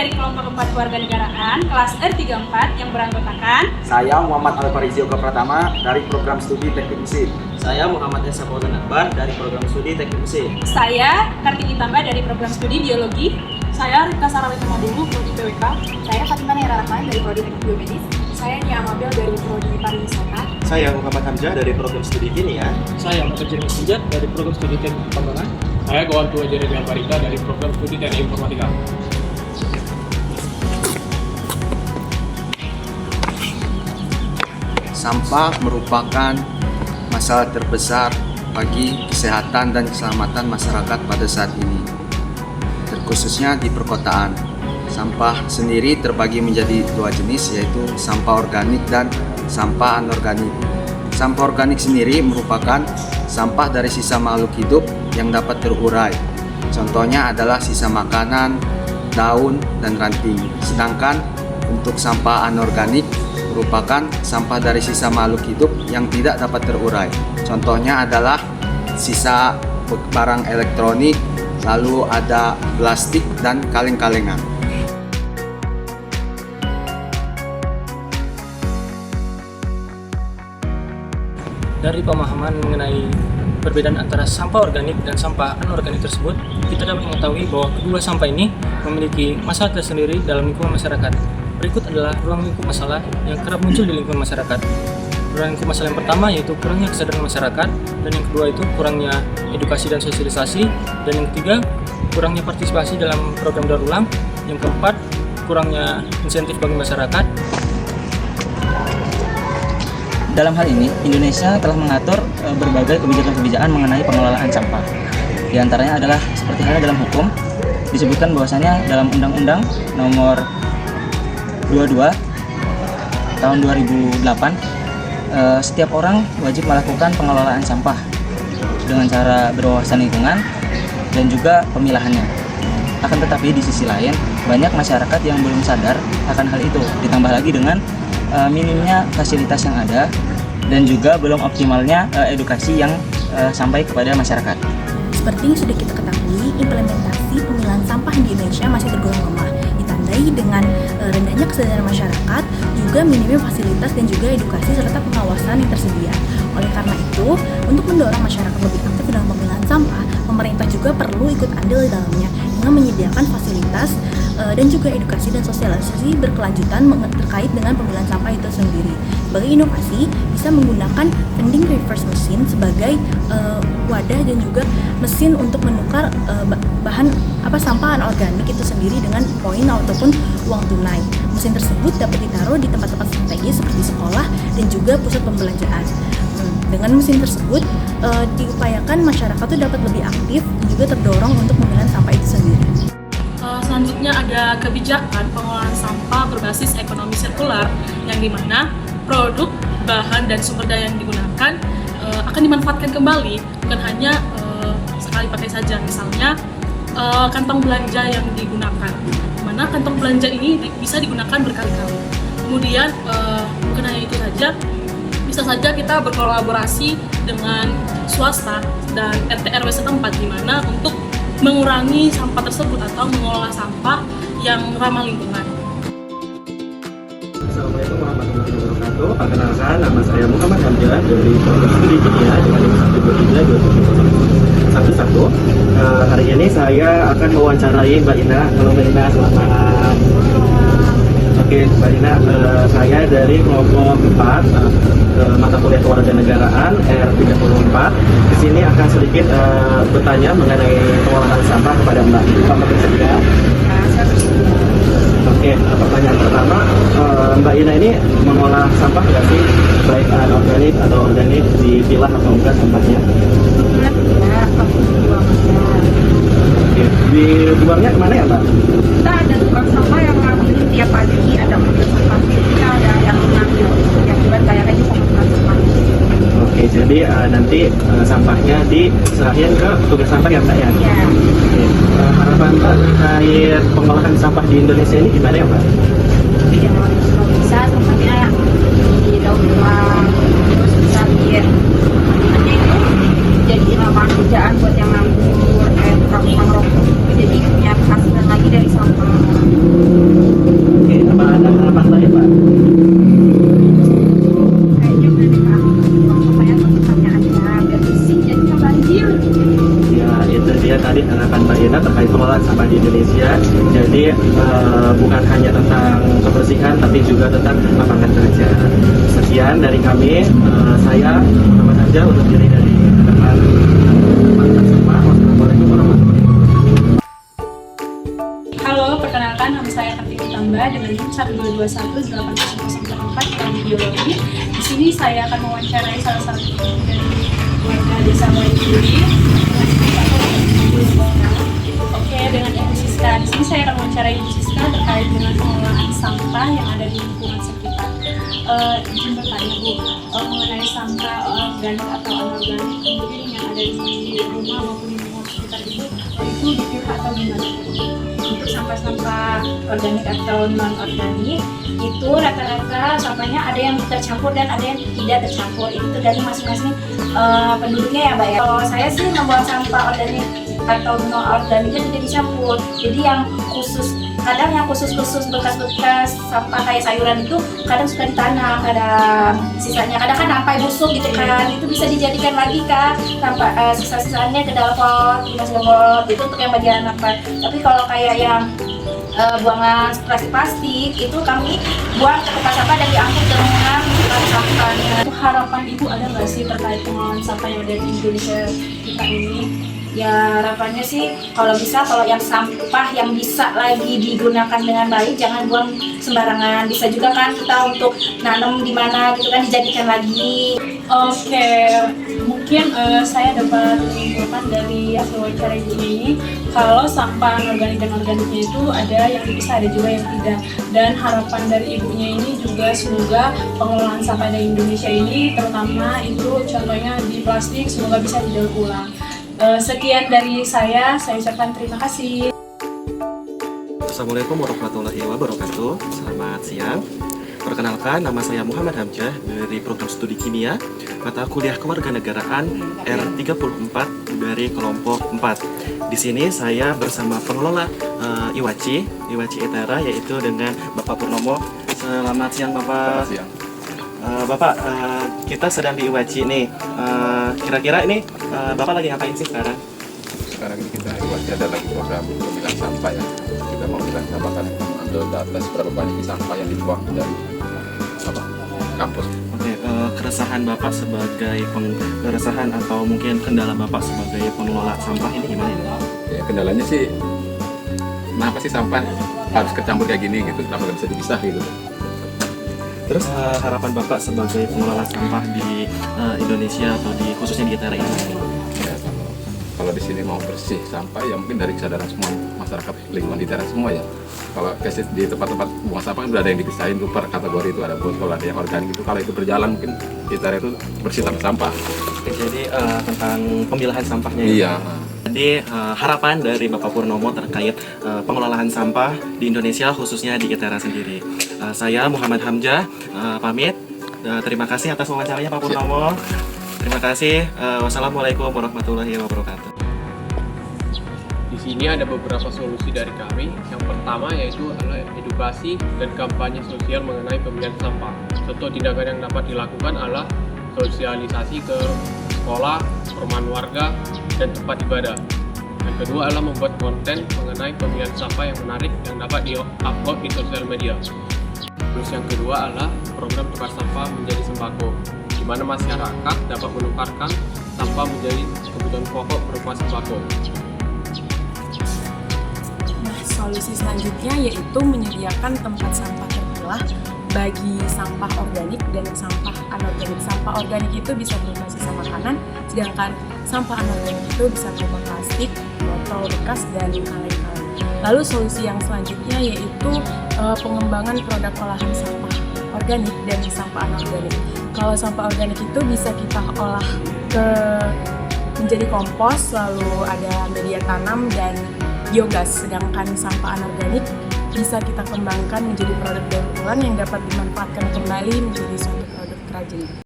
dari kelompok 4 Kewarganegaraan kelas R34 yang beranggotakan Saya Muhammad Alfarizio Pratama dari program studi Teknik Mesin. Saya Muhammad Esa Fauzan Akbar dari program studi Teknik Mesin. saya Kartini Tamba dari program studi Biologi. Saya Rika Sarawati Madulu, Prodi PWK. Saya Fatimah Nera Rahman dari Prodi Teknik Biomedis. Saya Nia Amabel dari Prodi Pariwisata. Saya Muhammad Hamzah dari program studi Kimia. Saya Muhammad Jeremy Sijat dari program studi Teknik Pertambangan. Saya Gowan Tua Jeremy Alvarita dari program studi Teknik Informatika. Sampah merupakan masalah terbesar bagi kesehatan dan keselamatan masyarakat pada saat ini, terkhususnya di perkotaan. Sampah sendiri terbagi menjadi dua jenis, yaitu sampah organik dan sampah anorganik. Sampah organik sendiri merupakan sampah dari sisa makhluk hidup yang dapat terurai. Contohnya adalah sisa makanan, daun, dan ranting. Sedangkan untuk sampah anorganik merupakan sampah dari sisa makhluk hidup yang tidak dapat terurai. Contohnya adalah sisa barang elektronik, lalu ada plastik dan kaleng-kalengan. Dari pemahaman mengenai perbedaan antara sampah organik dan sampah anorganik tersebut, kita dapat mengetahui bahwa kedua sampah ini memiliki masalah tersendiri dalam lingkungan masyarakat. Berikut adalah ruang lingkup masalah yang kerap muncul di lingkungan masyarakat. Ruang lingkup masalah yang pertama yaitu kurangnya kesadaran masyarakat, dan yang kedua itu kurangnya edukasi dan sosialisasi, dan yang ketiga kurangnya partisipasi dalam program daur ulang, yang keempat kurangnya insentif bagi masyarakat. Dalam hal ini, Indonesia telah mengatur berbagai kebijakan-kebijakan mengenai pengelolaan sampah. Di antaranya adalah seperti halnya dalam hukum, disebutkan bahwasanya dalam Undang-Undang Nomor 22 Tahun 2008, setiap orang wajib melakukan pengelolaan sampah dengan cara berwawasan lingkungan dan juga pemilahannya. Akan tetapi di sisi lain, banyak masyarakat yang belum sadar akan hal itu, ditambah lagi dengan minimnya fasilitas yang ada dan juga belum optimalnya edukasi yang sampai kepada masyarakat. Seperti yang sudah kita ketahui, implementasi pemilahan sampah di Indonesia masih tergolong lemah, ditandai dengan rendahnya kesadaran masyarakat, juga minimnya fasilitas dan juga edukasi serta pengawasan yang tersedia. Oleh karena itu, untuk mendorong masyarakat lebih aktif dalam pemilahan sampah, pemerintah juga perlu ikut andil di dalamnya dengan menyediakan fasilitas dan juga edukasi dan sosialisasi berkelanjutan terkait dengan pemilahan sampah itu sendiri. Sebagai inovasi, bisa menggunakan vending reverse machine sebagai wadah dan juga mesin untuk menukar bahan sampah anorganik itu sendiri dengan poin ataupun uang tunai. Mesin tersebut dapat ditaruh di tempat-tempat strategis seperti sekolah dan juga pusat pembelanjaan. Dengan mesin tersebut diupayakan masyarakat itu dapat lebih aktif dan juga terdorong untuk memilah sampah itu sendiri. Selanjutnya ada kebijakan pengelolaan sampah berbasis ekonomi sirkular, yang dimana produk, bahan, dan sumber daya yang digunakan akan dimanfaatkan kembali, bukan hanya sekali pakai saja. Misalnya kantong belanja yang digunakan, mana kantong belanja ini bisa digunakan berkali-kali. Kemudian bukan hanya itu saja, bisa saja kita berkolaborasi dengan swasta dan RT RW setempat, di mana untuk mengurangi sampah tersebut atau mengelola sampah yang ramah lingkungan. Assalamualaikum warahmatullahi wabarakatuh. Perkenalkan, nama saya Muhammad Hamzah dari program studi Kimia dengan 123-2711. Hari ini saya akan mewawancarai Mbak Ina. Halo Mbak Ina, selamat malam. Oke, Mbak Ina, saya dari kelompok 4 mata kuliah kewarganegaraan R34. Di sini akan sedikit bertanya mengenai pengelolaan sampah kepada Mbak. Apakah bersedia? Oke, pertanyaan pertama, Mbak Ina ini mengolah sampah nggak sih, baik anorganik atau organik, dipilah atau enggak sampahnya? Oke, dibuangnya kemana ya Mbak? Kita ada tukang sampah yang ngambil tiap pagi, ada mobil sampah, kita ada yang ngambil, yang bukan kayak aja pengumpulan sampah. Oke, jadi nanti sampahnya diserahin ke petugas sampah ya Mbak ya? Iya. Oke. Harapan Mbak terkait pengolahan sampah di Indonesia ini gimana ya Mbak? Ya, kalau bisa sampahnya di daur ulang, terus bisa biar itu jadi lapangan kerjaan buat yang nganggur, tukang rokok, jadi punya penghasilan lagi dari sampah. banjir. Ya, itu dia tadi harapan Mbak Ina terkait pengelolaan sampah di Indonesia. Jadi bukan hanya tentang kebersihan, tapi juga tentang lapangan kerja. Sekian dari kami. Saya Muhammad Hamzah untuk diri dari teman sampah. Wassalamualaikum warahmatullahi wabarakatuh. Halo, perkenalkan nama saya Kartika Tambah dengan NIM 122180004 dari Biologi. Di sini saya akan mewawancarai salah satu dari warga desa Waikuri. Oke, dengan Ibu Siska. Di sini saya akan mewawancarai Ibu Siska terkait dengan pengelolaan sampah yang ada di lingkungan sekitar. Izin bertanya Bu, mengenai sampah organik atau anorganik mungkin yang ada di rumah maupun di lingkungan sekitar itu dipilah atau gimana? Untuk sampah-sampah organik atau non-organik itu rata-rata sampahnya ada yang tercampur dan ada yang tidak tercampur. Itu tergantung masing-masing penduduknya ya Mbak ya. Kalau saya sih membuang sampah organik atau non-organiknya tidak dicampur. Jadi yang khusus, kadang yang khusus bekas-bekas sampah kayak sayuran itu kadang suka ditanam, kadang sisanya kadang kan sampai busuk gitu kan, itu bisa dijadikan lagi kan sampah sisa-sisanya ke dalam pot, dimasukin pot itu untuk yang bagian apa. Tapi kalau kayak yang buangan plastik itu kami buang ke tempat sampah dan diangkut dengan tempat sampahnya. Harapan Ibu ada nggak sih terkait pengelolaan sampah yang ada di Indonesia kita ini? Ya harapannya sih kalau bisa, kalau yang sampah yang bisa lagi digunakan dengan baik jangan buang sembarangan. Bisa juga kan kita untuk nanam di mana gitu kan dijadikan lagi. Oke, mungkin saya dapat menyimpulkan dari hasil wawancara Ibu ini kalau sampah anorganik dan organiknya itu ada yang bisa, ada juga yang tidak. Dan harapan dari Ibunya ini juga semoga pengelolaan sampah di Indonesia ini terutama itu contohnya di plastik semoga bisa didaur ulang. Sekian dari saya ucapkan terima kasih. Assalamualaikum warahmatullahi wabarakatuh. Selamat siang. Perkenalkan, nama saya Muhammad Hamzah dari program studi kimia mata kuliah kewarganegaraan R34 dari kelompok 4. Di sini saya bersama pengelola IWACI ITERA, yaitu dengan Bapak Purnomo. Selamat siang Bapak. Selamat siang. Bapak, kita sedang di IWACI nih. Kira-kira ini Bapak lagi ngapain sih sekarang? Sekarang ini kita ada lagi program pemilahan sampah ya. Kita mau pemilahan sampah kan ambil data seberapa banyak sampah yang dibuang dari kampus. Oke, keresahan Bapak sebagai keresahan atau mungkin kendala Bapak sebagai pengelola sampah ini gimana ini? Ya, kendalanya sih, kenapa sih sampah harus kecampur kayak gini gitu? Kenapa nggak bisa dipisah gitu? Terus harapan Bapak sebagai pengelola sampah di Indonesia atau di khususnya di ITERA ini? Ya, kalau di sini mau bersih sampah ya mungkin dari kesadaran semua masyarakat lingkungan di ITERA semua ya. Kalau di tempat-tempat buang sampah sudah ada yang dipisahin tuh per kategori, itu ada botol, ada yang organik itu. Kalau itu berjalan mungkin ITERA itu bersih tanpa sampah. Oke, jadi tentang pemilahan sampahnya Iya. Ya? Jadi harapan dari Bapak Purnomo terkait pengelolaan sampah di Indonesia khususnya di ITERA sendiri. Saya Muhammad Hamzah pamit. Terima kasih atas wawancaranya Pak Purnomo. Terima kasih. Wassalamualaikum warahmatullahi wabarakatuh. Di sini ada beberapa solusi dari kami. Yang pertama yaitu adalah edukasi dan kampanye sosial mengenai pemilihan sampah. Contoh tindakan yang dapat dilakukan adalah sosialisasi ke sekolah, perumahan warga, dan tempat ibadah. Yang kedua adalah membuat konten mengenai pemilihan sampah yang menarik yang dapat di-upload di sosial media. Terus yang kedua adalah program tukar sampah menjadi sembako, di mana masyarakat dapat menukarkan sampah menjadi kebutuhan pokok berupa sembako. Nah, solusi selanjutnya yaitu menyediakan tempat sampah terpilah bagi sampah organik dan sampah anorganik. Sampah organik itu bisa berupa sisa makanan, sedangkan sampah anorganik itu bisa berupa plastik, botol bekas, dan kaleng-kaleng. Lalu solusi yang selanjutnya yaitu pengembangan produk olahan sampah organik dan sampah anorganik. Kalau sampah organik itu bisa kita olah menjadi kompos, lalu ada media tanam dan biogas, sedangkan sampah anorganik bisa kita kembangkan menjadi produk daur ulang yang dapat dimanfaatkan kembali menjadi suatu produk kerajinan.